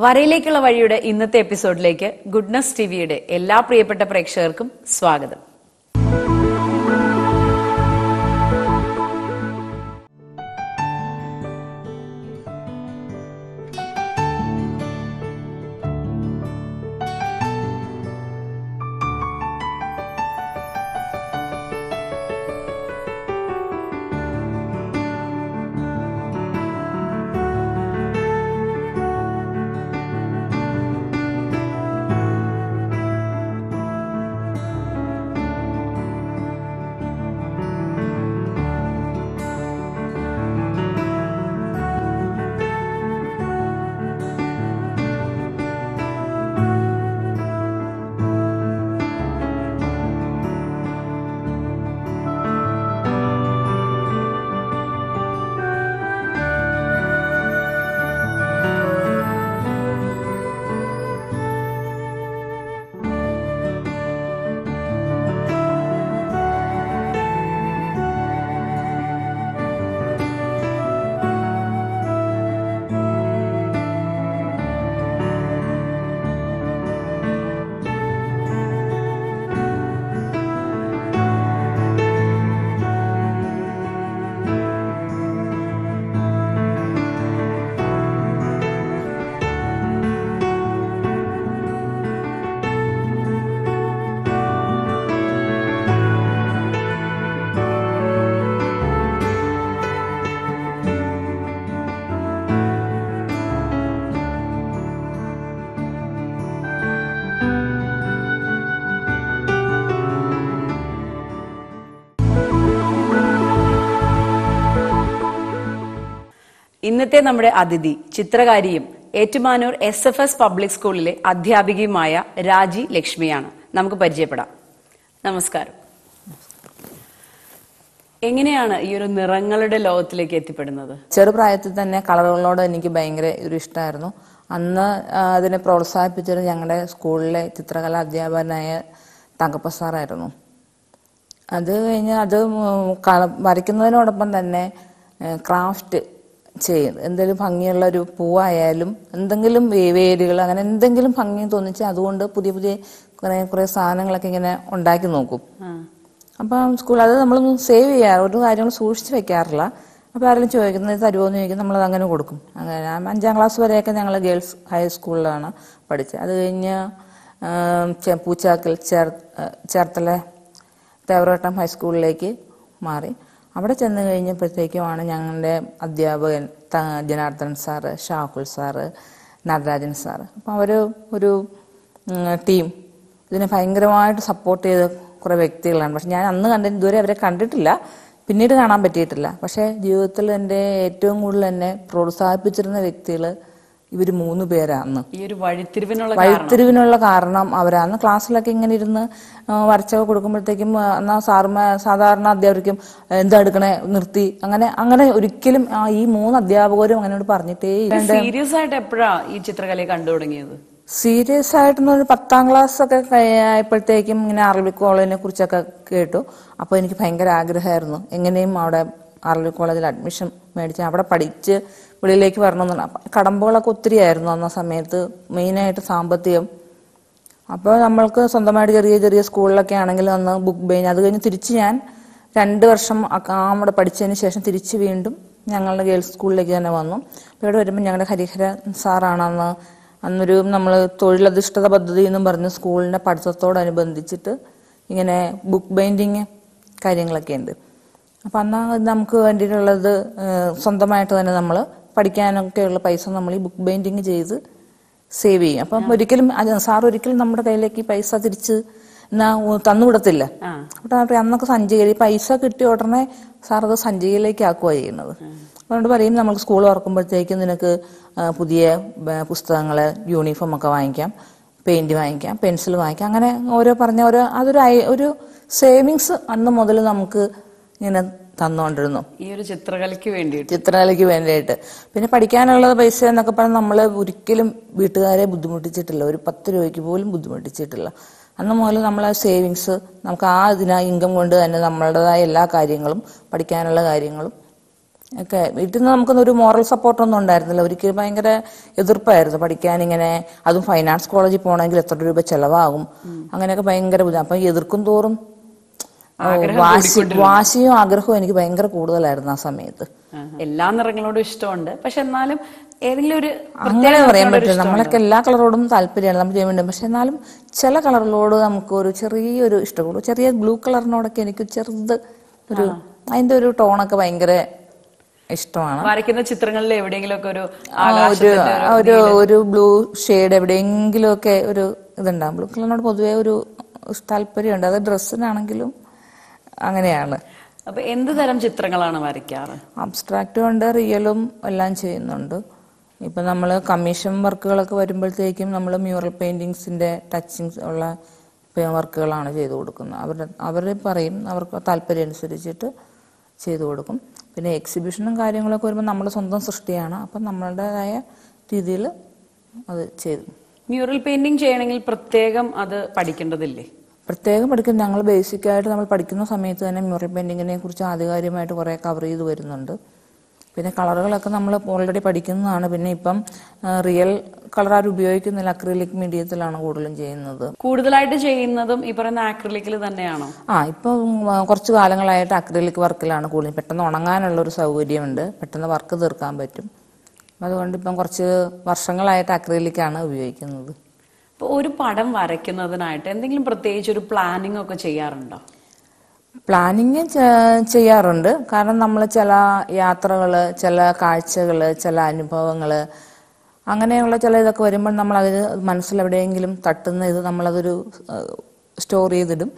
വരയിലേക്കുള്ള വഴിയുടെ ഇന്നത്തെ എപ്പിസോഡിലേക്ക് ഗുഡ്നസ് ടിവിയുടെ എല്ലാ പ്രിയപ്പെട്ട പ്രേക്ഷകർക്കും സ്വാഗതം. ഇന്നത്തെ നമ്മുടെ അതിഥി ചിത്രകാരിയും ഏറ്റുമാനൂർ SFS പബ്ലിക് സ്കൂളിലെ അധ്യാപികയുമായ രാജി ലക്ഷ്മിയാണ്. നമുക്ക് പരിചയപ്പെടാം. നമസ്കാരം. എങ്ങനെയാണ് ഈ ഒരു നിറങ്ങളുടെ ലോകത്തിലേക്ക് എത്തിപ്പെടുന്നത്? ചെറുപ്രായത്തിൽ തന്നെ കളറുകളോട് എനിക്ക് ഭയങ്കര ഒരു ഇഷ്ടമായിരുന്നു. അന്ന് അതിനെ പ്രോത്സാഹിപ്പിച്ചത് ഞങ്ങളുടെ സ്കൂളിലെ ചിത്രകലാ അധ്യാപകനായ തങ്കപ്പ സാറായിരുന്നു. അത് കഴിഞ്ഞ് അത് വരയ്ക്കുന്നതിനോടൊപ്പം തന്നെ ക്രാഫ്റ്റ് ചെയ്യും. എന്തെങ്കിലും ഭംഗിയുള്ള ഒരു പൂവായാലും എന്തെങ്കിലും വേരുകൾ അങ്ങനെ എന്തെങ്കിലും ഭംഗി തോന്നിച്ച് അതുകൊണ്ട് പുതിയ പുതിയ കുറെ സാധനങ്ങളൊക്കെ ഇങ്ങനെ ഉണ്ടാക്കി നോക്കും. അപ്പം സ്കൂൾ അത് നമ്മളൊന്നും സേവ് ചെയ്യാറ് ഒരു കാര്യങ്ങൾ സൂക്ഷിച്ച് വെക്കാറില്ല. അപ്പോൾ ആരെങ്കിലും ചോദിക്കുന്നത് തരുമോയെന്ന് ചോദിക്കും, നമ്മളത് അങ്ങനെ കൊടുക്കും. അങ്ങനെ 5ാം ക്ലാസ് വരെയൊക്കെ ഞങ്ങൾ ഗേൾസ് ഹൈസ്കൂളിലാണ് പഠിച്ചത്. അത് കഴിഞ്ഞ് പൂച്ചാക്കൽ ചേർത്തല തേവറവട്ടം ഹൈസ്കൂളിലേക്ക് മാറി. അവിടെ ചെന്ന് കഴിഞ്ഞപ്പോഴത്തേക്കുമാണ് ഞങ്ങളുടെ അധ്യാപകൻ Janardhan sir, Shahul sir, Natarajan sir. അപ്പം അവർ ഒരു ടീം ഇതിനെ ഭയങ്കരമായിട്ട് സപ്പോർട്ട് ചെയ്ത കുറേ വ്യക്തികളാണ്. പക്ഷെ ഞാൻ അന്ന് ഇതുവരെ അവരെ കണ്ടിട്ടില്ല, പിന്നീട് കാണാൻ പറ്റിയിട്ടില്ല. പക്ഷേ ജീവിതത്തിൽ എൻ്റെ ഏറ്റവും കൂടുതൽ എന്നെ പ്രോത്സാഹിപ്പിച്ചിരുന്ന വ്യക്തികൾ ഇവർ 3 പേരാണ്. ഈ ഒരു വഴിത്തിരിവിനുള്ള കാരണം അവരാണ്. ക്ലാസ്സിലൊക്കെ ഇങ്ങനെ ഇരുന്ന് വരച്ചൊക്കെ കൊടുക്കുമ്പോഴത്തേക്കും എന്നാൽ സാധാരണ അധ്യാപകർക്കും എന്താ എടുക്കണേ നിർത്തി അങ്ങനെ ഒരിക്കലും ഈ 3 അധ്യാപകരും അങ്ങനോട് പറഞ്ഞിട്ടേ. സീരിയസ് ആയിട്ട് എപ്പോഴാ ഈ ചിത്രകലയെ കണ്ടു തുടങ്ങിയത്? സീരിയസ് ആയിട്ടൊന്നും 10ാം ക്ലാസ് ഒക്കെ ആയപ്പോഴത്തേക്കും ഇങ്ങനെ അറബിക് കോളേജിനെ കുറിച്ചൊക്കെ കേട്ടു. അപ്പോൾ എനിക്ക് ഭയങ്കര ആഗ്രഹമായിരുന്നു എങ്ങനെയും അവിടെ അറബിക് കോളേജിൽ അഡ്മിഷൻ മേടിച്ച് അവിടെ പഠിച്ച് വെളിയിലേക്ക് വരണമെന്നാണ്. കടമ്പകളൊക്കെ ഒത്തിരി ആയിരുന്നു അന്ന സമയത്ത്, മെയിനായിട്ട് സാമ്പത്തികം. അപ്പോൾ നമ്മൾക്ക് സ്വന്തമായിട്ട് ചെറിയ ചെറിയ സ്കൂളിലൊക്കെ ആണെങ്കിലും അന്ന് ബുക്ക് ബെയിൻ. അത് കഴിഞ്ഞ് തിരിച്ച് ഞാൻ 2 വർഷം അവിടെ പഠിച്ചതിന് ശേഷം തിരിച്ച് വീണ്ടും ഞങ്ങളുടെ ഗേൾസ് സ്കൂളിലേക്ക് തന്നെ വന്നു. അപ്പോൾ ഇവിടെ വരുമ്പോൾ ഞങ്ങളുടെ ഹരിഹര സാറാണ് അന്നൊരു നമ്മൾ തൊഴിലധിഷ്ഠിത പദ്ധതി എന്നും പറഞ്ഞ് സ്കൂളിൻ്റെ പഠിത്തത്തോടനുബന്ധിച്ചിട്ട് ഇങ്ങനെ ബുക്ക് ബൈൻഡിങ് കാര്യങ്ങളൊക്കെ ഉണ്ട്. അപ്പം എന്നാൽ നമുക്ക് വേണ്ടിയിട്ടുള്ളത് സ്വന്തമായിട്ട് തന്നെ നമ്മൾ പഠിക്കാനൊക്കെയുള്ള പൈസ നമ്മൾ ഈ ബുക്ക് ബൈൻഡിങ് ചെയ്ത് സേവ് ചെയ്യും. അപ്പം ഒരിക്കലും സാർ ഒരിക്കലും നമ്മുടെ കയ്യിലേക്ക് പൈസ തിരിച്ച് തന്നുവിടത്തില്ല. അപ്പോൾ അന്നൊക്കെ പൈസ കിട്ടിയ ഉടനെ സാർ അത് സഞ്ചികയിലേക്ക് ആക്കുക ചെയ്യുന്നത്. അതുകൊണ്ട് പറയും നമുക്ക് സ്കൂൾ തുറക്കുമ്പോഴത്തേക്കും നിനക്ക് പുതിയ പുസ്തകങ്ങൾ, യൂണിഫോം ഒക്കെ വാങ്ങിക്കാം, പെയിന്റ് വാങ്ങിക്കാം, പെൻസിൽ വാങ്ങിക്കാം, അങ്ങനെ അതൊരു സേവിങ്സ് അന്ന് മുതൽ നമുക്ക് ഇങ്ങനെ തന്നുകൊണ്ടിരുന്നു. ഈ ഒരു ചിത്രകലയ്ക്ക് വേണ്ടിയിട്ട്. പിന്നെ പഠിക്കാനുള്ള പൈസ എന്നൊക്കെ പറഞ്ഞാൽ നമ്മൾ ഒരിക്കലും വീട്ടുകാരെ ബുദ്ധിമുട്ടിച്ചിട്ടില്ല, ഒരു 10 രൂപയ്ക്ക് പോലും ബുദ്ധിമുട്ടിച്ചിട്ടില്ല. അന്ന് മുതൽ നമ്മളെ സേവിങ്സ് നമുക്ക് ഇൻകം കൊണ്ട് തന്നെ നമ്മളുടേതായ എല്ലാ കാര്യങ്ങളും പഠിക്കാനുള്ള കാര്യങ്ങളും ഒക്കെ വീട്ടിൽ നിന്ന് നമുക്കൊന്നും ഒരു മോറൽ സപ്പോർട്ടൊന്നും ഉണ്ടായിരുന്നില്ല. ഒരിക്കലും ഭയങ്കര എതിർപ്പായിരുന്നു പഠിക്കാൻ. ഇങ്ങനെ അതും ഫൈൻ ആർട്സ് കോളേജിൽ പോകണമെങ്കിൽ എത്ര രൂപ ചെലവാകും, അങ്ങനെയൊക്കെ ഭയങ്കര ബുദ്ധിമുട്ട്. അപ്പൊ എതിർക്കും തോറും വാശിയും ആഗ്രഹവും എനിക്ക് ഭയങ്കര കൂടുതലായിരുന്നു ആ സമയത്ത്. എല്ലാ നിറങ്ങളോടും ഇഷ്ടമുണ്ട്, പക്ഷെ എന്നാലും ഏതെങ്കിലും ഒരു അങ്ങനെ പറയാൻ പറ്റില്ല. നമ്മളൊക്കെ എല്ലാ കളറോടും താല്പര്യമാണ് നമ്മൾ ചെയ്യാൻ വേണ്ടി. പക്ഷെ എന്നാലും ചില കളറിലോട് നമുക്ക് ഒരു ചെറിയൊരു ഇഷ്ടമുള്ളൂ. ചെറിയ ബ്ലൂ കളറിനോടൊക്കെ എനിക്ക് ചെറുത് ഒരു അതിന്റെ ഒരു ടോണൊക്കെ ഭയങ്കര ഇഷ്ടമാണ്. വരയ്ക്കുന്ന ചിത്രങ്ങളിൽ എവിടെയെങ്കിലും ഒക്കെ ഒരു ബ്ലൂ ഷെയ്ഡ് എവിടെയെങ്കിലും ഒക്കെ ഒരു ഇതുണ്ടാവും. ബ്ലൂ കളറിനോട് പൊതുവെ ഒരു താല്പര്യമുണ്ട്. അത് ഡ്രസ്സിനാണെങ്കിലും അങ്ങനെയാണ്. അപ്പൊ എന്ത് തരം ചിത്രങ്ങളാണ് വരയ്ക്കാറ്? അബ്സ്ട്രാക്റ്റും ഉണ്ട്, റിയലും എല്ലാം ചെയ്യുന്നുണ്ട്. ഇപ്പൊ നമ്മൾ കമ്മീഷൻ വർക്കുകളൊക്കെ വരുമ്പോഴത്തേക്കും നമ്മൾ മ്യൂറൽ പെയിന്റിങ്സിന്റെ ടച്ചിങ് ഉള്ള വർക്കുകളാണ് ചെയ്തു കൊടുക്കുന്നത്. അവർ പറയും, അവർക്ക് താല്പര്യം അനുസരിച്ചിട്ട് ചെയ്തു കൊടുക്കും. പിന്നെ എക്സിബിഷനും കാര്യങ്ങളൊക്കെ വരുമ്പോൾ നമ്മുടെ സ്വന്തം സൃഷ്ടിയാണ്. അപ്പം നമ്മളുടേതായ രീതിയിൽ അത് ചെയ്തു. മ്യൂറൽ പെയിന്റിങ് ചെയ്യണമെങ്കിൽ പ്രത്യേകം അത് പഠിക്കേണ്ടതില്ലേ? പ്രത്യേകം പഠിക്കുന്നത് ഞങ്ങൾ ബേസിക്കായിട്ട് നമ്മൾ പഠിക്കുന്ന സമയത്ത് തന്നെ മ്യൂറൽ പെയിന്റിങ്ങിനെ കുറിച്ച് ആധികാരികമായിട്ട് കുറേ കവർ ചെയ്ത് വരുന്നുണ്ട്. പിന്നെ കളറുകളൊക്കെ നമ്മൾ ഓൾറെഡി പഠിക്കുന്നതാണ്. പിന്നെ ഇപ്പം റിയൽ കളർ ആരും ഉപയോഗിക്കുന്നില്ല, അക്രിലിക് മീഡിയത്തിലാണ് കൂടുതലും ചെയ്യുന്നത്. കൂടുതലായിട്ട് ചെയ്യുന്നതും ഈ പറയുന്ന അക്രിലിക്കിൽ തന്നെയാണോ? ഇപ്പം കുറച്ച് കാലങ്ങളായിട്ട് അക്രിലിക് വർക്കിലാണ് കൂടുതൽ. പെട്ടെന്ന് ഉണങ്ങാനുള്ള ഒരു സൗകര്യമുണ്ട്, പെട്ടെന്ന് വർക്ക് തീർക്കാൻ പറ്റും. അതുകൊണ്ട് ഇപ്പം കുറച്ച് വർഷങ്ങളായിട്ട് അക്രിലിക്കാണ് ഉപയോഗിക്കുന്നത്. ഇപ്പോൾ ഒരു പടം വരയ്ക്കുന്നതിനായിട്ട് എന്തെങ്കിലും പ്രത്യേകിച്ച് ഒരു പ്ലാനിങ് ഒക്കെ ചെയ്യാറുണ്ടോ? പ്ലാനിങ് ചെയ്യാറുണ്ട്. കാരണം നമ്മൾ ചില യാത്രകൾ, ചില കാഴ്ചകൾ, ചില അനുഭവങ്ങൾ, അങ്ങനെയുള്ള ചില ഇതൊക്കെ വരുമ്പോൾ നമ്മൾ അതിന് മനസ്സിലെവിടെയെങ്കിലും തട്ടുന്ന ഇത് നമ്മളതൊരു സ്റ്റോർ ചെയ്തിടും.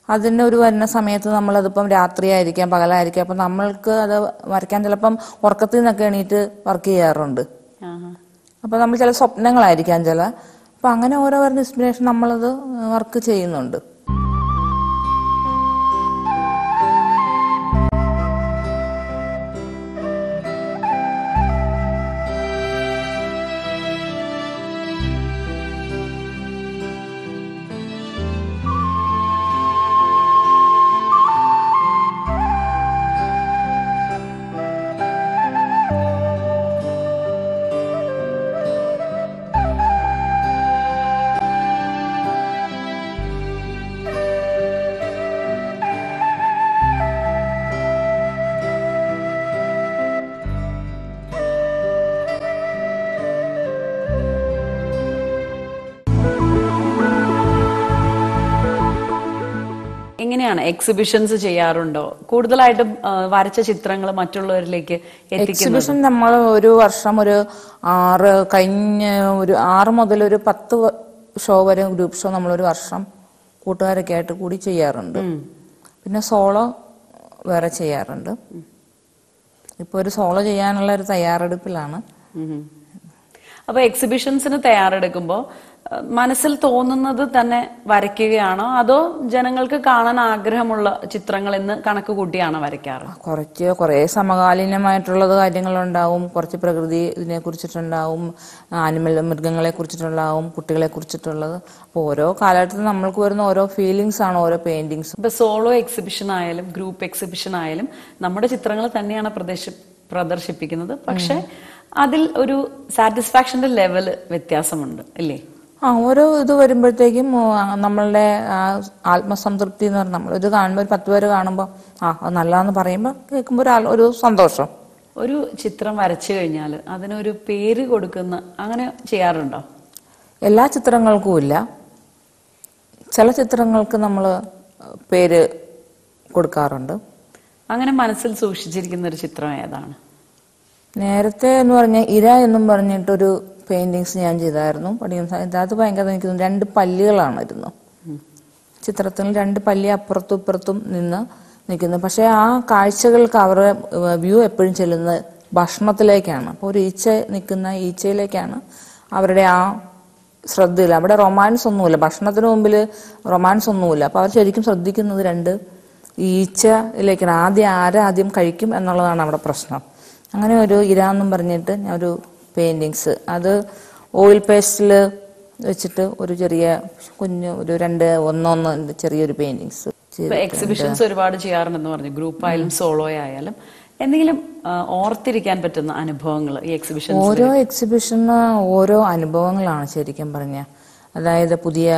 അതിന് ഒരു വരുന്ന സമയത്ത് നമ്മളതിപ്പം രാത്രിയായിരിക്കാം, പകലായിരിക്കാം. അപ്പം നമ്മൾക്ക് അത് വരയ്ക്കാൻ ചിലപ്പം ഉറക്കത്തിൽ നിന്നൊക്കെ എണീറ്റ് വർക്ക് ചെയ്യാറുണ്ട്. അപ്പം നമ്മൾ ചില സ്വപ്നങ്ങളായിരിക്കാം ചില. അപ്പം അങ്ങനെ ഓരോ വരുന്ന ഇൻസ്പിറേഷൻ നമ്മളത് വർക്ക് ചെയ്യുന്നുണ്ട്. എങ്ങനെയാണ് എക്സിബിഷൻസ് ചെയ്യാറുണ്ടോ? കൂടുതലായിട്ടും വരച്ച ചിത്രങ്ങൾ മറ്റുള്ളവരിലേക്ക് എക്സിബിഷൻ നമ്മൾ ഒരു വർഷം കഴിഞ്ഞ ഒരു 6 മുതൽ ഒരു 10 ഷോ വരെ, ഗ്രൂപ്പ് ഷോ നമ്മളൊരു വർഷം കൂട്ടുകാരൊക്കെ ആയിട്ട് കൂടി ചെയ്യാറുണ്ട്. പിന്നെ സോളോ വേറെ ചെയ്യാറുണ്ട്. ഇപ്പൊ ഒരു സോളോ ചെയ്യാനുള്ള ഒരു തയ്യാറെടുപ്പിലാണ്. അപ്പൊ എക്സിബിഷൻസിന് തയ്യാറെടുക്കുമ്പോൾ മനസ്സിൽ തോന്നുന്നത് തന്നെ വരയ്ക്കുകയാണോ, അതോ ജനങ്ങൾക്ക് കാണാൻ ആഗ്രഹമുള്ള ചിത്രങ്ങൾ എന്ന് കണക്ക് കൂട്ടിയാണോ വരയ്ക്കാറ്? കുറേ സമകാലീനമായിട്ടുള്ളത് കാര്യങ്ങളുണ്ടാവും, കുറച്ച് പ്രകൃതി ഇതിനെ കുറിച്ചിട്ടുണ്ടാവും, മൃഗങ്ങളെ കുറിച്ചിട്ടുണ്ടാവും, കുട്ടികളെ കുറിച്ചിട്ടുള്ളത്. അപ്പോൾ ഓരോ കാലഘട്ടത്തിൽ നമ്മൾക്ക് വരുന്ന ഓരോ ഫീലിങ്സ് ആണ് ഓരോ പെയിന്റിങ്സ്. ഇപ്പൊ സോളോ എക്സിബിഷൻ ആയാലും ഗ്രൂപ്പ് എക്സിബിഷൻ ആയാലും നമ്മുടെ ചിത്രങ്ങൾ തന്നെയാണ് പ്രദർശിപ്പിക്കുന്നത്. പക്ഷെ അതിൽ ഒരു സാറ്റിസ്ഫാക്ഷന്റെ ലെവല് വ്യത്യാസമുണ്ട് അല്ലേ? ഓരോ ഇത് വരുമ്പോഴത്തേക്കും നമ്മളുടെ ആത്മസംതൃപ്തി എന്ന് പറഞ്ഞാൽ നമ്മൾ ഇത് കാണുമ്പോൾ 10 പേര് കാണുമ്പോൾ അത് നല്ലതെന്ന് പറയുമ്പോൾ കേൾക്കുമ്പോൾ ഒരു സന്തോഷം. ഒരു ചിത്രം വരച്ചു കഴിഞ്ഞാൽ അതിനൊരു പേര് കൊടുക്കുന്ന അങ്ങനെ ചെയ്യാറുണ്ടോ? എല്ലാ ചിത്രങ്ങൾക്കും ഇല്ല. ചില ചിത്രങ്ങൾക്ക് നമ്മൾ പേര് കൊടുക്കാറുണ്ട്. അങ്ങനെ മനസ്സിൽ സൂക്ഷിച്ചിരിക്കുന്ന ഒരു ചിത്രം ഏതാണ്? നേരത്തെ എന്ന് പറഞ്ഞാൽ ഇര എന്നും പറഞ്ഞിട്ടൊരു പെയിന്റിങ്സ് ഞാൻ ചെയ്തായിരുന്നു പഠിക്കുന്ന സമയത്ത്. അത് ഭയങ്കര എനിക്ക് 2 പല്ലികളാണിരുന്നു ചിത്രത്തിൽ. 2 പല്ലി അപ്പുറത്തും ഇപ്പുറത്തും നിൽക്കുന്നു. പക്ഷെ ആ കാഴ്ചകൾക്ക് അവരുടെ വ്യൂ എപ്പോഴും ചെല്ലുന്നത് ഭക്ഷണത്തിലേക്കാണ്. അപ്പോൾ ഒരു ഈച്ച നിൽക്കുന്ന ഈച്ചയിലേക്കാണ് അവരുടെ ആ ശ്രദ്ധയില്ല. അവിടെ റൊമാൻസ് ഒന്നുമില്ല, ഭക്ഷണത്തിന് മുമ്പിൽ റൊമാൻസ് ഒന്നുമില്ല. അപ്പോൾ അവർ ശരിക്കും ശ്രദ്ധിക്കുന്നത് 2 ഈച്ചയിലേക്കാണ്. ആദ്യം കഴിക്കും എന്നുള്ളതാണ് അവിടെ പ്രശ്നം. അങ്ങനെ ഒരു ഇര എന്നും പറഞ്ഞിട്ട് ഞാൻ ഒരു പെയിന്റിങ്സ്, അത് ഓയിൽ പേസ്റ്റിൽ വെച്ചിട്ട് ഒരു ചെറിയ കുഞ്ഞു ഒരു 2 ചെറിയൊരു പെയിന്റിങ്സ്. എക്സിബിഷൻസ് ഒരുപാട് ചെയ്യാറുണ്ടെന്ന് പറഞ്ഞു, ഗ്രൂപ്പ് ആയാലും സോളോ ആയാലും. എന്തെങ്കിലും ഓർത്തിരിക്കാൻ പറ്റുന്ന അനുഭവങ്ങൾ ഈ എക്സിബിഷൻ? ഓരോ എക്സിബിഷന് ഓരോ അനുഭവങ്ങളാണ് ശരിക്കും പറഞ്ഞ. അതായത് പുതിയ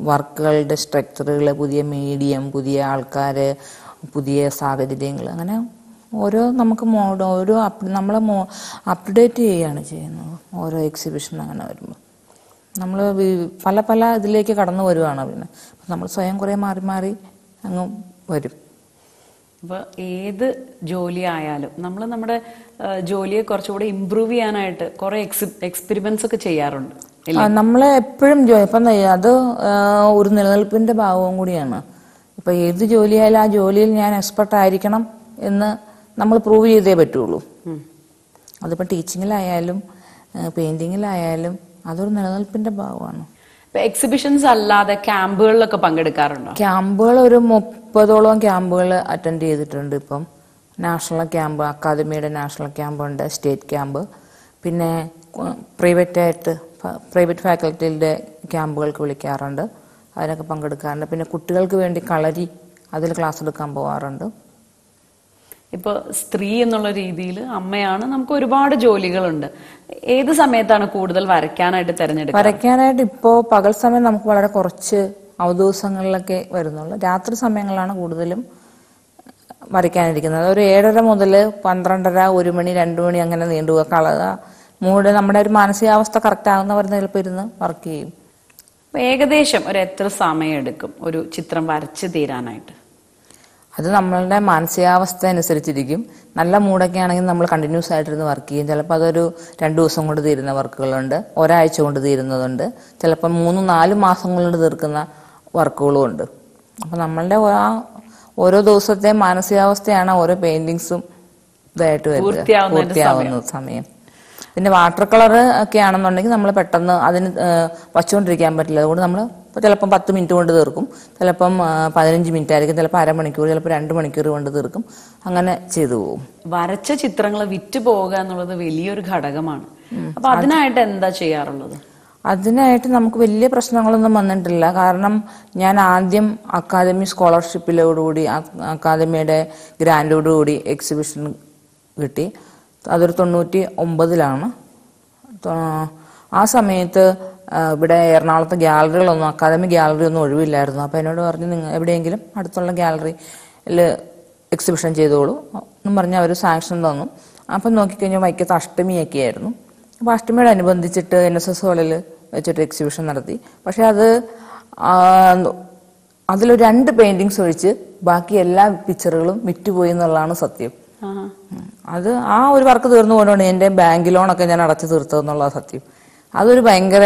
വർക്കുകളുടെ സ്ട്രക്ചറുകൾ, പുതിയ മീഡിയം, പുതിയ ആൾക്കാര്, പുതിയ സാഹചര്യങ്ങൾ, അങ്ങനെ ഓരോ നമുക്ക് ഓരോ നമ്മൾ അപ്ഡേറ്റ് ചെയ്യുകയാണ് ചെയ്യുന്നത് ഓരോ എക്സിബിഷൻ അങ്ങനെ വരുമ്പോൾ. നമ്മൾ പല പല ഇതിലേക്ക് കടന്നു വരുവാണ്. പിന്നെ നമ്മൾ സ്വയം കുറേ മാറി മാറി അങ്ങ് വരും. അപ്പൊ ഏത് ജോലി ആയാലും നമ്മൾ നമ്മുടെ ജോലിയെ കുറച്ചുകൂടെ ഇമ്പ്രൂവ് ചെയ്യാനായിട്ട് കുറെ എക്സ്പെരിമെന്റ്സ് ഒക്കെ ചെയ്യാറുണ്ട്. നമ്മളെ എപ്പോഴും ഇപ്പം അത് ഒരു നിലനിൽപ്പിന്റെ ഭാഗവും കൂടിയാണ്. ഇപ്പൊ ഏത് ജോലിയായാലും ആ ജോലിയിൽ ഞാൻ എക്സ്പെർട്ട് ആയിരിക്കണം എന്ന് നമ്മൾ പ്രൂവ് ചെയ്തേ പറ്റുള്ളൂ. അതിപ്പോ ടീച്ചിങ്ങിലായാലും പെയിന്റിങ്ങിലായാലും അതൊരു നിലനിൽപ്പിന്റെ ഭാഗമാണ്. എക്സിബിഷൻസ് അല്ലാതെ ക്യാമ്പുകളിലൊക്കെ പങ്കെടുക്കാറുണ്ടോ? ക്യാമ്പുകൾ ഒരു 30ഓളം ക്യാമ്പുകൾ അറ്റൻഡ് ചെയ്തിട്ടുണ്ട്. ഇപ്പം നാഷണൽ ക്യാമ്പ്, അക്കാദമിയുടെ നാഷണൽ ക്യാമ്പുണ്ട്, സ്റ്റേറ്റ് ക്യാമ്പ്, പിന്നെ പ്രൈവറ്റ് ഫാക്കൽറ്റിയുടെ ക്യാമ്പുകൾക്ക് വിളിക്കാറുണ്ട്, അതിനൊക്കെ പങ്കെടുക്കാറുണ്ട്. പിന്നെ കുട്ടികൾക്ക് വേണ്ടി കളരി, അതിൽ ക്ലാസ് എടുക്കാൻ പോകാറുണ്ട്. ഇപ്പൊ സ്ത്രീ എന്നുള്ള രീതിയിൽ അമ്മയാണ്, നമുക്ക് ഒരുപാട് ജോലികളുണ്ട്. ഏത് സമയത്താണ് കൂടുതൽ വരയ്ക്കാനായിട്ട് തിരഞ്ഞെടുക്കുക? വരയ്ക്കാനായിട്ട് ഇപ്പോൾ പകൽ സമയം നമുക്ക് വളരെ കുറച്ച് ദിവസങ്ങളിലൊക്കെ വരുന്നുള്ളൂ. രാത്രി സമയങ്ങളാണ് കൂടുതലും വരയ്ക്കാനിരിക്കുന്നത്. ഒരു 7:30 മുതൽ 12:30, 1 മണി, 2 മണി അങ്ങനെ നീണ്ടുപോകുക. നമ്മുടെ ഒരു മാനസികാവസ്ഥ കറക്റ്റ് ആകുന്നവർ ചിലപ്പോൾ ഇരുന്ന് വർക്ക് ചെയ്യും. ഏകദേശം ഒരു എത്ര സമയം എടുക്കും ഒരു ചിത്രം വരച്ച് തീരാനായിട്ട്? അത് നമ്മളുടെ മാനസികാവസ്ഥ അനുസരിച്ചിരിക്കും. നല്ല മൂഡൊക്കെ ആണെങ്കിൽ നമ്മൾ കണ്ടിന്യൂസ് ആയിട്ടിരുന്ന് വർക്ക് ചെയ്യും. ചിലപ്പോൾ അതൊരു 2 ദിവസം കൊണ്ട് തീരുന്ന വർക്കുകളുണ്ട്, ഒരാഴ്ച കൊണ്ട് തീരുന്നതുണ്ട്, ചിലപ്പോൾ 3-4 മാസം കൊണ്ട് തീർക്കുന്ന വർക്കുകളും ഉണ്ട്. അപ്പം നമ്മളുടെ ഓരോ ദിവസത്തെ മാനസികാവസ്ഥയാണ് ഓരോ പെയിന്റിങ്സും ഇതായിട്ട് പൂർത്തിയാവുന്ന സമയം. പിന്നെ വാട്ടർ കളർ ഒക്കെ ആണെന്നുണ്ടെങ്കിൽ നമ്മൾ പെട്ടെന്ന് അതിന് വച്ചുകൊണ്ടിരിക്കാൻ പറ്റില്ല. അതുകൊണ്ട് നമ്മൾ ചിലപ്പം 10 മിനിറ്റ് കൊണ്ട് തീർക്കും, ചിലപ്പം 15 മിനിറ്റ് ആയിരിക്കും, ചിലപ്പോൾ അരമണിക്കൂർ, ചിലപ്പോൾ 2 മണിക്കൂർ കൊണ്ട് തീർക്കും. അങ്ങനെ ചെയ്തു പോകും. വരച്ച ചിത്രങ്ങൾ വിറ്റ് പോവുക എന്നുള്ളത് വലിയൊരു ഘടകമാണ്. അപ്പൊ അതിനായിട്ട് എന്താ ചെയ്യാറുള്ളത്? അതിനായിട്ട് നമുക്ക് വലിയ പ്രശ്നങ്ങളൊന്നും വന്നിട്ടില്ല. കാരണം ഞാൻ ആദ്യം അക്കാദമി സ്കോളർഷിപ്പിലോടുകൂടി, അക്കാദമിയുടെ ഗ്രാൻഡോടുകൂടി എക്സിബിഷൻ കിട്ടി. അതൊരു 99-ലാണ്. ആ സമയത്ത് ഇവിടെ എറണാകുളത്തെ ഗ്യാലറികളൊന്നും, അക്കാദമി ഗാലറി ഒന്നും ഒഴിവില്ലായിരുന്നു. അപ്പോൾ എന്നോട് പറഞ്ഞു, നിങ്ങൾ എവിടെയെങ്കിലും അടുത്തുള്ള ഗ്യാലറിയിൽ എക്സിബിഷൻ ചെയ്തോളൂ എന്നും പറഞ്ഞ് അവർ സാങ്ഷൻ തന്നു. അപ്പം നോക്കിക്കഴിഞ്ഞാൽ വൈക്കത്ത് അഷ്ടമിയൊക്കെ ആയിരുന്നു. അപ്പോൾ അഷ്ടമിയോട് അനുബന്ധിച്ചിട്ട് NSS ഹാളിൽ വെച്ചിട്ട് എക്സിബിഷൻ നടത്തി. പക്ഷെ അതിലൊരു 2 പെയിന്റിങ്സ് ഒഴിച്ച് ബാക്കി എല്ലാ പിക്ചറുകളും വിറ്റുപോയി എന്നുള്ളതാണ് സത്യം. അത് ആ ഒരു വർക്ക് തീർന്നു പോകണോണ്ട് എൻ്റെ ബാങ്ക് ലോണൊക്കെ ഞാൻ അടച്ചു തീർത്തതെന്നുള്ള സത്യം. അതൊരു ഭയങ്കര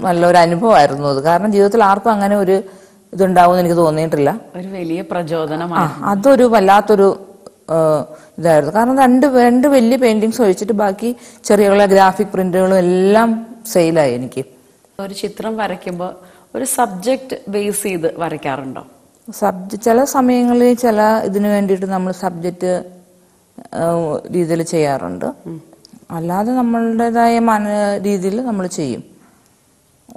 നല്ലൊരു അനുഭവമായിരുന്നു അത്. കാരണം ജീവിതത്തിൽ ആർക്കും അങ്ങനെ ഒരു ഇതുണ്ടാവും എനിക്ക് തോന്നിയിട്ടില്ല. ഒരു വലിയ പ്രചോദനമാണ്. അതൊരു വല്ലാത്തൊരു ഇതായിരുന്നു. കാരണം രണ്ട് വലിയ പെയിന്റിങ്സ് ഒഴിച്ചിട്ട് ബാക്കി ചെറിയ ഗ്രാഫിക് പ്രിന്റുകളും എല്ലാം സെയിലായി. എനിക്ക് ഒരു ചിത്രം വരയ്ക്കുമ്പോൾ ഒരു സബ്ജക്ട് ബേസ് ചെയ്ത് വരയ്ക്കാറുണ്ടോ? ചില സമയങ്ങളിൽ ചില ഇതിനു വേണ്ടിയിട്ട് നമ്മൾ സബ്ജക്റ്റ് രീതിയിൽ ചെയ്യാറുണ്ട്. അല്ലാതെ നമ്മളുടേതായ രീതിയിൽ നമ്മൾ ചെയ്യും.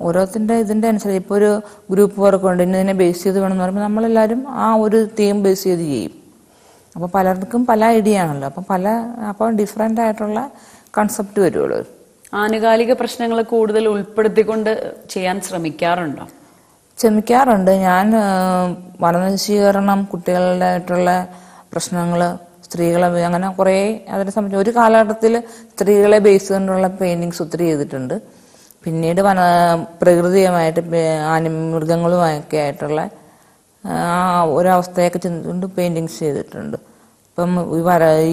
ഓരോരുത്തരുടെ ഇതിന്റെ അനുസരിച്ച്. ഇപ്പോൾ ഒരു ഗ്രൂപ്പ് വർക്ക് ഉണ്ട്, ഇതിനെ ബേസ് ചെയ്ത് വേണമെന്ന് പറയുമ്പോൾ നമ്മളെല്ലാവരും ആ ഒരു തീം ബേസ് ചെയ്ത് ചെയ്യും. അപ്പോൾ പലർക്കും പല ഐഡിയ ആണല്ലോ. അപ്പം ഡിഫറെൻ്റ് ആയിട്ടുള്ള കൺസെപ്റ്റ് വരുള്ളൂ. ആനുകാലിക പ്രശ്നങ്ങൾ കൂടുതൽ ഉൾപ്പെടുത്തിക്കൊണ്ട് ചെയ്യാൻ ശ്രമിക്കാറുണ്ടോ? ശ്രമിക്കാറുണ്ട്. ഞാൻ വനനശീകരണം, കുട്ടികളുടെ ആയിട്ടുള്ള പ്രശ്നങ്ങൾ, സ്ത്രീകളെ, അങ്ങനെ കുറേ അതിനെ സംബന്ധിച്ച് ഒരു കാലഘട്ടത്തിൽ സ്ത്രീകളെ ബേസ് ചെയ്തുകൊണ്ടുള്ള പെയിന്റിങ്സ് ഒത്തിരി ചെയ്തിട്ടുണ്ട്. പിന്നീട് പ്രകൃതിയുമായിട്ട് മൃഗങ്ങളുമൊക്കെ ആയിട്ടുള്ള ഒരവസ്ഥയൊക്കെ ചെന്നുകൊണ്ട് പെയിന്റിങ്സ് ചെയ്തിട്ടുണ്ട്. ഇപ്പം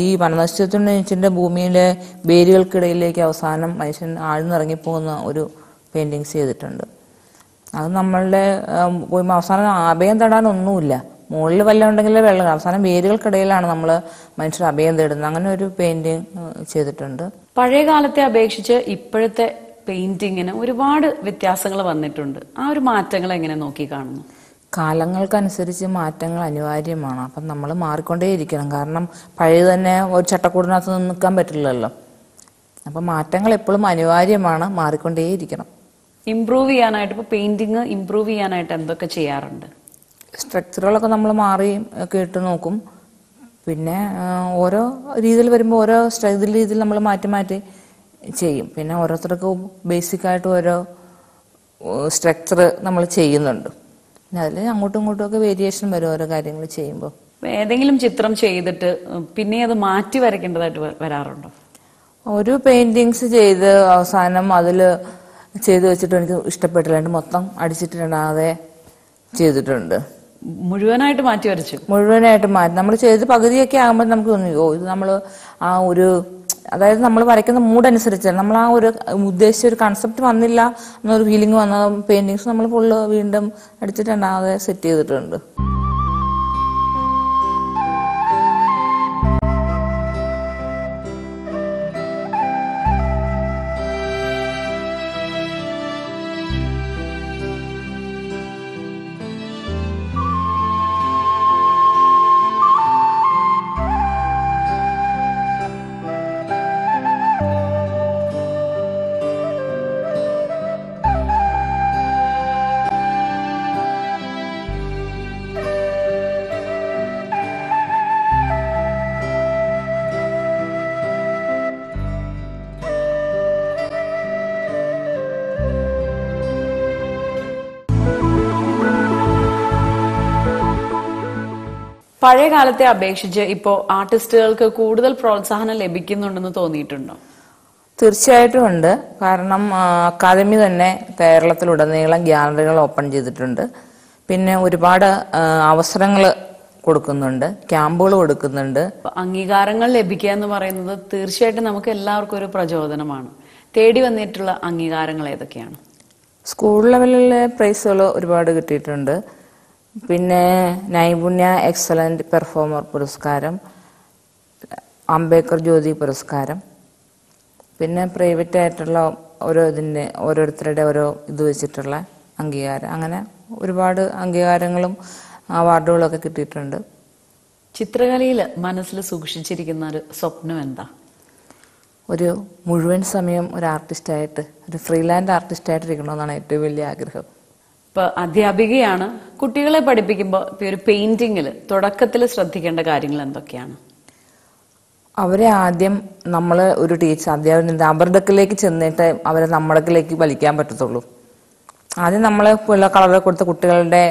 ഈ വനനശീകരണത്തിന്റെ ഭൂമിയിലെ വേരുകൾക്കിടയിലേക്ക് അവസാനം മനുഷ്യൻ ആഴ്ന്നിറങ്ങിപ്പോകുന്ന ഒരു പെയിന്റിങ്സ് ചെയ്തിട്ടുണ്ട്. അത് നമ്മളുടെ അവസാനം അഭയം തേടാനൊന്നുമില്ല. മുകളിൽ വല്ലതും ഉണ്ടെങ്കിൽ വെള്ളം, അവസാനം വേരുകൾക്കിടയിലാണ് നമ്മൾ മനുഷ്യർ അഭയം തേടുന്നത്. അങ്ങനെ ഒരു പെയിന്റിങ് ചെയ്തിട്ടുണ്ട്. പഴയ കാലത്തെ അപേക്ഷിച്ച് ഇപ്പോഴത്തെ പെയിന്റിങ്ങിന് ഒരുപാട് വ്യത്യാസങ്ങൾ വന്നിട്ടുണ്ട്. ആ ഒരു മാറ്റങ്ങൾ എങ്ങനെ നോക്കി കാണുന്നു? കാലങ്ങൾക്കനുസരിച്ച് മാറ്റങ്ങൾ അനിവാര്യമാണ്. അപ്പം നമ്മൾ മാറിക്കൊണ്ടേയിരിക്കണം. കാരണം പഴയ തന്നെ ഒരു ചട്ടക്കൂടിനകത്ത് നിൽക്കാൻ പറ്റില്ലല്ലോ. അപ്പം മാറ്റങ്ങൾ എപ്പോഴും അനിവാര്യമാണ്, മാറിക്കൊണ്ടേയിരിക്കണം. ഇംപ്രൂവ് ചെയ്യാനായിട്ട്, ഇപ്പോൾ പെയിന്റിങ് ഇംപ്രൂവ് ചെയ്യാനായിട്ട് എന്തൊക്കെ ചെയ്യാറുണ്ട്? സ്ട്രക്ചറുകളൊക്കെ നമ്മൾ മാറി ഒക്കെ ഇട്ട് നോക്കും. പിന്നെ ഓരോ രീതിയിൽ വരുമ്പോൾ ഓരോ രീതിയിൽ നമ്മൾ മാറ്റി മാറ്റി ചെയ്യും. പിന്നെ ഓരോരുത്തർക്കും ബേസിക്കായിട്ട് ഓരോ സ്ട്രക്ചർ നമ്മൾ ചെയ്യുന്നുണ്ട്. പിന്നെ അതിൽ അങ്ങോട്ടും ഇങ്ങോട്ടും ഒക്കെ വേരിയേഷൻ വരും ഓരോ കാര്യങ്ങൾ ചെയ്യുമ്പോൾ. ഏതെങ്കിലും ചിത്രം ചെയ്തിട്ട് പിന്നെ അത് മാറ്റി വരയ്ക്കേണ്ടതായിട്ട് വരാറുണ്ടോ? ഒരു പെയിന്റിങ്സ് ചെയ്ത് അവസാനം അതിൽ ചെയ്ത് വെച്ചിട്ട് എനിക്ക് ഇഷ്ടപ്പെട്ടില്ല, മൊത്തം അടിച്ചിട്ടിടാതെ ചെയ്തിട്ടുണ്ട്. മുഴുവനായിട്ട് മാറ്റി വരച്ചു? മുഴുവനായിട്ട് മാറ്റി. നമ്മൾ ചെയ്ത് പകുതിയൊക്കെ ആകുമ്പോൾ നമുക്ക് തോന്നിയോ ഇത് നമ്മൾ ആ ഒരു, അതായത് നമ്മൾ വരയ്ക്കുന്ന മൂഡ് അനുസരിച്ച് നമ്മൾ ആ ഒരു ഉദ്ദേശിച്ച ഒരു കൺസെപ്റ്റ് വന്നില്ല എന്നൊരു ഫീലിംഗ് വന്ന പെയിന്റിങ്സ് നമ്മൾ ഫുള്ള് വീണ്ടും അടിച്ചിട്ടുണ്ടാകാതെ സെറ്റ് ചെയ്തിട്ടുണ്ട്. പഴയ കാലത്തെ അപേക്ഷിച്ച് ഇപ്പോ ആർട്ടിസ്റ്റുകൾക്ക് കൂടുതൽ പ്രോത്സാഹനം ലഭിക്കുന്നുണ്ടെന്ന് തോന്നിയിട്ടുണ്ടോ? തീർച്ചയായിട്ടും ഉണ്ട്. കാരണം അക്കാദമി തന്നെ കേരളത്തിലുടനീളം ഗ്യാലറികൾ ഓപ്പൺ ചെയ്തിട്ടുണ്ട്. പിന്നെ ഒരുപാട് അവസരങ്ങൾ കൊടുക്കുന്നുണ്ട്, ക്യാമ്പുകൾ കൊടുക്കുന്നുണ്ട്. അംഗീകാരങ്ങൾ ലഭിക്കുക എന്ന് പറയുന്നത് തീർച്ചയായിട്ടും നമുക്ക് എല്ലാവർക്കും ഒരു പ്രചോദനമാണ്. തേടി വന്നിട്ടുള്ള അംഗീകാരങ്ങൾ ഏതൊക്കെയാണ്? സ്കൂൾ ലെവലിലെ പ്രൈസുകൾ ഒരുപാട് കിട്ടിയിട്ടുണ്ട്. പിന്നെ നൈപുണ്യ എക്സലന്റ് പെർഫോമർ പുരസ്കാരം, അംബേദ്കർ ജ്യോതി പുരസ്കാരം, പിന്നെ പ്രൈവറ്റ് ആയിട്ടുള്ള ഓരോരുത്തരുടെ ഓരോ ഇത് വെച്ചിട്ടുള്ള അംഗീകാരം, അങ്ങനെ ഒരുപാട് അംഗീകാരങ്ങളും അവാർഡുകളൊക്കെ കിട്ടിയിട്ടുണ്ട്. ചിത്രകലയിൽ മനസ്സിൽ സൂക്ഷിച്ചിരിക്കുന്ന ഒരു സ്വപ്നം എന്താ? ഒരു മുഴുവൻ സമയം ഒരു ആർട്ടിസ്റ്റായിട്ട്, ഒരു ഫ്രീലാൻഡ് ആർട്ടിസ്റ്റായിട്ട് ഇരിക്കണമെന്നാണ് ഏറ്റവും വലിയ ആഗ്രഹം. ഇപ്പൊ അധ്യാപികയാണ്, കുട്ടികളെ പഠിപ്പിക്കുമ്പോൾ ഒരു പെയിന്റിങ്ങിൽ തുടക്കത്തിൽ ശ്രദ്ധിക്കേണ്ട കാര്യങ്ങൾ എന്തൊക്കെയാണ്? അവരെ ആദ്യം നമ്മൾ ഒരു അധ്യാപകൻ അവരുടെക്കിലേക്ക് ചെന്നിട്ട് അവരെ നമ്മുടെക്കിലേക്ക് വലിക്കാൻ പറ്റത്തുള്ളൂ. ആദ്യം നമ്മൾ കളറൊക്കെ കൊടുത്ത കുട്ടികളുടെ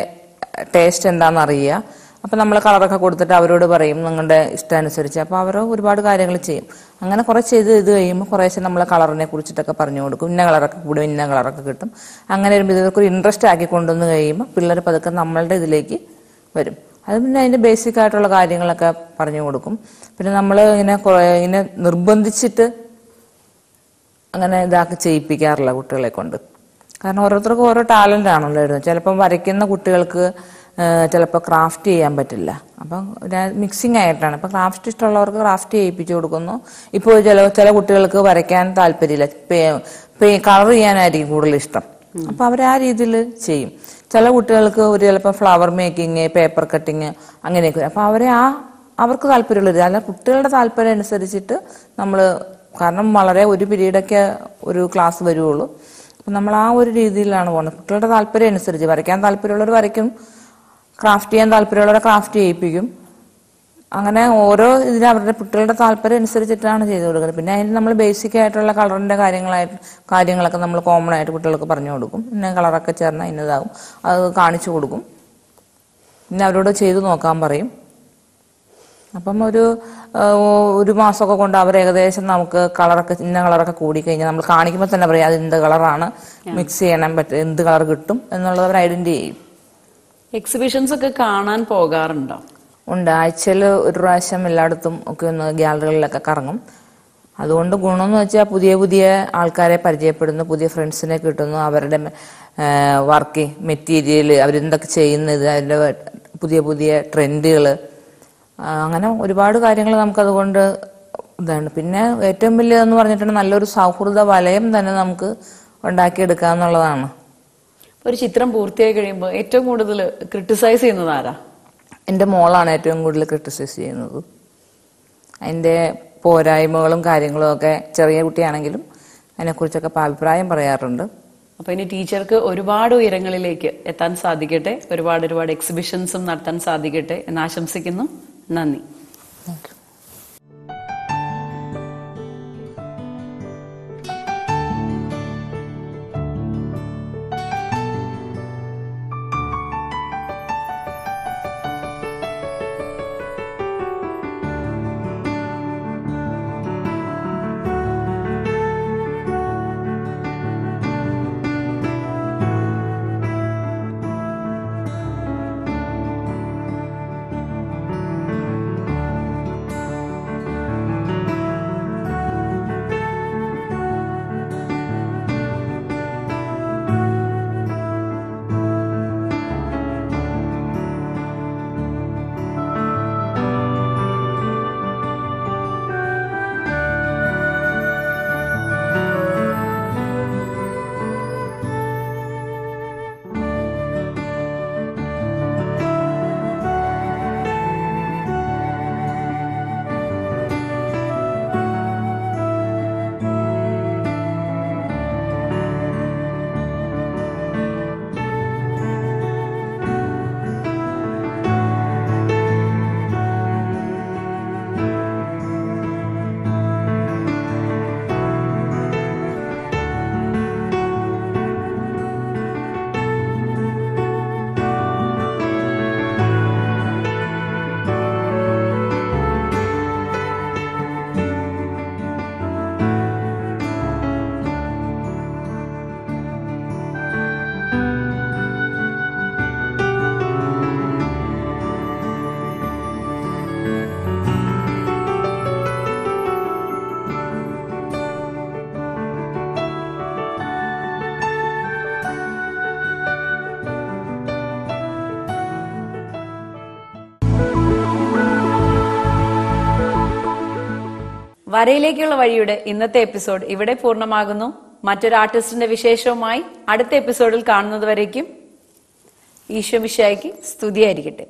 ടേസ്റ്റ് എന്താണെന്ന് അറിയുക. അപ്പം നമ്മൾ കളറൊക്കെ കൊടുത്തിട്ട് അവരോട് പറയും നിങ്ങളുടെ ഇഷ്ടാനുസരിച്ച്. അപ്പോൾ അവർ ഒരുപാട് കാര്യങ്ങൾ ചെയ്യും. അങ്ങനെ കുറെ ചെയ്ത് കഴിയുമ്പോൾ കുറേശ്ശെ നമ്മൾ കളറിനെ കുറിച്ചിട്ടൊക്കെ പറഞ്ഞു കൊടുക്കും. ഇന്ന കളറൊക്കെ കൂടും, ഇന്ന കളറൊക്കെ കിട്ടും. അങ്ങനെ വരുമ്പോൾ ഇതൊക്കെ ഇൻട്രസ്റ്റ് ആക്കി കൊണ്ടുവന്ന് കഴിയുമ്പോൾ പിള്ളേർ പതുക്കെ നമ്മളുടെ ഇതിലേക്ക് വരും. അത് പിന്നെ അതിൻ്റെ ബേസിക് ആയിട്ടുള്ള കാര്യങ്ങളൊക്കെ പറഞ്ഞു കൊടുക്കും. പിന്നെ നമ്മൾ ഇങ്ങനെ നിർബന്ധിച്ചിട്ട് അങ്ങനെ ഇതാക്കി ചെയ്യിപ്പിക്കാറില്ല കുട്ടികളെ കൊണ്ട്. കാരണം ഓരോരുത്തർക്കും ഓരോ ടാലന്റ് ആണല്ലോ എഴുതുന്നത്. ചിലപ്പം വരയ്ക്കുന്ന കുട്ടികൾക്ക് ചിലപ്പോൾ ക്രാഫ്റ്റ് ചെയ്യാൻ പറ്റില്ല. അപ്പം മിക്സിങ് ആയിട്ടാണ്. ഇപ്പം ക്രാഫ്റ്റ് ഇഷ്ടമുള്ളവർക്ക് ക്രാഫ്റ്റ് ചെയ്യിപ്പിച്ചു കൊടുക്കുന്നു. ഇപ്പോൾ ചില കുട്ടികൾക്ക് വരയ്ക്കാൻ താല്പര്യമില്ല, കളർ ചെയ്യാനായിരിക്കും കൂടുതൽ ഇഷ്ടം. അപ്പം അവർ ആ രീതിയിൽ ചെയ്യും. ചില കുട്ടികൾക്ക് ചിലപ്പോൾ ഫ്ലവർ മേക്കിങ്, പേപ്പർ കട്ടിങ് അങ്ങനെയൊക്കെ. അപ്പം അവർക്ക് താല്പര്യമുള്ളത് അല്ല, കുട്ടികളുടെ താല്പര്യം അനുസരിച്ചിട്ട് നമ്മൾ, കാരണം വളരെ ഒരു പീരീഡൊക്കെ ഒരു ക്ലാസ് വരുവുള്ളൂ. അപ്പം നമ്മൾ ആ ഒരു രീതിയിലാണ് പോകുന്നത്. കുട്ടികളുടെ താല്പര്യം അനുസരിച്ച് വരയ്ക്കാൻ താല്പര്യമുള്ളവർ വരയ്ക്കും, ക്രാഫ്റ്റ് ചെയ്യാൻ താല്പര്യമുള്ളവരെ ക്രാഫ്റ്റ് ചെയ്യിപ്പിക്കും. അങ്ങനെ ഓരോ ഇതിന് അവരുടെ കുട്ടികളുടെ താല്പര്യം അനുസരിച്ചിട്ടാണ് ചെയ്തു കൊടുക്കുന്നത്. പിന്നെ അതിന് നമ്മൾ ബേസിക് ആയിട്ടുള്ള കളറിന്റെ കാര്യങ്ങളൊക്കെ നമ്മൾ കോമൺ ആയിട്ട് കുട്ടികൾക്ക് പറഞ്ഞു കൊടുക്കും. പിന്നെ കളറൊക്കെ ചേർന്നാൽ ഇന്നതാകും, അത് കാണിച്ചു കൊടുക്കും. പിന്നെ അവരോട് ചെയ്തു നോക്കാൻ പറയും. അപ്പം ഒരു മാസമൊക്കെ കൊണ്ട് അവർ ഏകദേശം നമുക്ക് ഇന്ന കളറൊക്കെ കൂടിക്കഴിഞ്ഞാൽ നമ്മൾ കാണിക്കുമ്പോൾ തന്നെ പറയും അത് എന്ത് കളറാണ്, മിക്സ് ചെയ്യാൻ പറ്റും, എന്ത് കളർ കിട്ടും എന്നുള്ളത് അവർ ഐഡന്റിഫൈ ചെയ്യും. എക്സിബിഷൻസ് ഒക്കെ കാണാൻ പോകാറുണ്ടോ? ഉണ്ട്. ആഴ്ചയിൽ ഒരു പ്രാവശ്യം എല്ലായിടത്തും ഒക്കെ ഒന്ന് ഗ്യാലറികളിലൊക്കെ കറങ്ങും. അതുകൊണ്ട് ഗുണമെന്ന് വെച്ചാൽ പുതിയ പുതിയ ആൾക്കാരെ പരിചയപ്പെടുന്നു, പുതിയ ഫ്രണ്ട്സിനെ കിട്ടുന്നു, അവരുടെ വർക്ക് മെറ്റീരിയൽ, അവരെന്തൊക്കെ ചെയ്യുന്നത്, അതിൻ്റെ പുതിയ പുതിയ ട്രെൻഡുകൾ, അങ്ങനെ ഒരുപാട് കാര്യങ്ങൾ നമുക്കതുകൊണ്ട് ഇതാണ്. പിന്നെ ഏറ്റവും വലിയതെന്ന് പറഞ്ഞിട്ടുണ്ടെങ്കിൽ നല്ലൊരു സൗഹൃദ വലയം തന്നെ നമുക്ക് ഉണ്ടാക്കിയെടുക്കുക എന്നുള്ളതാണ്. ഒരു ചിത്രം പൂർത്തിയായി കഴിയുമ്പോൾ ഏറ്റവും കൂടുതൽ ക്രിട്ടിസൈസ് ചെയ്യുന്നത് ആരാ? എൻ്റെ മോളാണ് ഏറ്റവും കൂടുതൽ ക്രിട്ടിസൈസ് ചെയ്യുന്നത്. അതിൻ്റെ പോരായ്മകളും കാര്യങ്ങളും ഒക്കെ, ചെറിയ കുട്ടിയാണെങ്കിലും അതിനെക്കുറിച്ചൊക്കെ അഭിപ്രായം പറയാറുണ്ട്. അപ്പൊ ഇനി ടീച്ചർക്ക് ഒരുപാട് ഉയരങ്ങളിലേക്ക് എത്താൻ സാധിക്കട്ടെ, ഒരുപാട് എക്സിബിഷൻസും നടത്താൻ സാധിക്കട്ടെ എന്ന് ആശംസിക്കുന്നു. നന്ദി. വരയിലേക്കുള്ള വഴിയുടെ ഇന്നത്തെ എപ്പിസോഡ് ഇവിടെ പൂർണ്ണമാകുന്നു. മറ്റൊരു ആർട്ടിസ്റ്റിന്റെ വിശേഷവുമായി അടുത്ത എപ്പിസോഡിൽ കാണുന്നത് വരേക്കും ഈശോ മിശിഹായ്ക്ക് സ്തുതിയായിരിക്കട്ടെ.